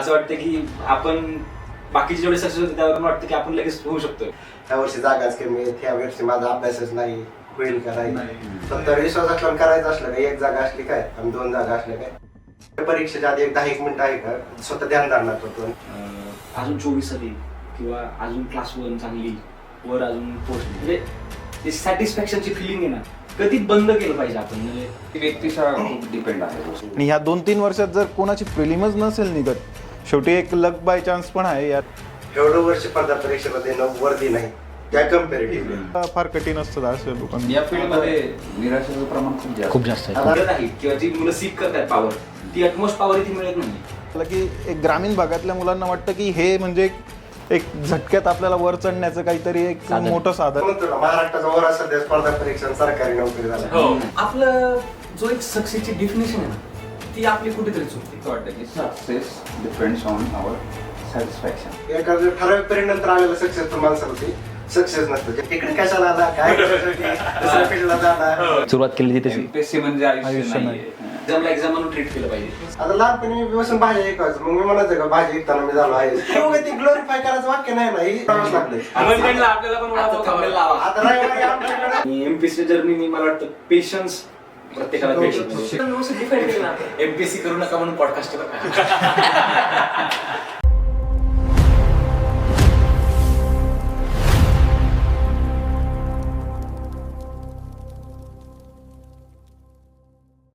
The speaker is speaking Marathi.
असं वाटतं की आपण बाकीचे जेवढे सक्सेस होते त्यावर वाटतं की आपण लगेच होऊ शकतो. त्या वर्षी जागाच कमी आहे, त्या वर्षी माझा अभ्यासच नाही, होईल का नाही. फक्त विश्वास असल्यावर करायचं असलं का एक जागा असली काय आणि 2 जागा असल्या काय. परीक्षेच्या आधी एक 10 मिनिटं आहे का स्वतः ध्यान धरणार होतो. अजून 24 आली किंवा अजून क्लास 1 चांगली वर अजून पोस्ट म्हणजे सॅटिस्फॅक्शनची फिलिंग आहे ना कधी बंद केलं पाहिजे आपण. म्हणजे व्यक्तीचा खूप डिपेंड आहे. आणि ह्या 2-3 वर्षात जर कोणाची प्रिलिमच नसेल निघत, शेवटी एक लक बाय चान्स पण आहे यात. एवढं वर्ष स्पर्धा परीक्षेला देणं वर्दी नाही त्या कम्पॅरेटिव्हली. फार कठीण असतं असे लोकांना. या फील्डमध्ये निराशेचं प्रमाण खूप जास्त जास्त आहे. नाही किंवा जी मुलं सीक करतात पॉवर ती अटमोस्ट पॉवर इथे मिळत नाही. मला की एक ग्रामीण भागातल्या मुलांना वाटतं की हे म्हणजे एक झटक्यात आपल्याला वर चढण्याचं काहीतरी एक मोठं साधन. म्हणतो ना महाराष्ट्राचा वर सध्या स्पर्धा परीक्षा सरकारी नोकरी झाली. आपलं जो एक सक्सेसची डेफिनेशन आहे ना ती आपली कुठेतरी चुकते. वाटतं की success depends on our satisfaction. एखाद्या ठराविक पिरियड आलेलं सक्सेसफुल माणसाला ते सक्सेस नसतं. तिकडे कशाला आला काय दुसऱ्या फील्डला जाणार. सुरुवात केली तिथे एमपीएससी म्हणजे आयुष्य नाही. एक्झामला एक्झाम म्हणून ट्रीट केलं पाहिजे. आता लहानपणी मी बसून भाज्या ऐकायचं, मग मी म्हणायचं का भाजी ऐकताना मी झालो आहे. ते ग्लोरीफाय करायचं वाक्य नाही ना, हे करावंच लागलं. आपल्याला पण आता रविवारी आमच्याकडे एमपीएससी जर्नी मी मला वाटतं पेशन्स प्रत्येकाला पेशन्स. एमपीएससी करू नका म्हणून पॉडकास्ट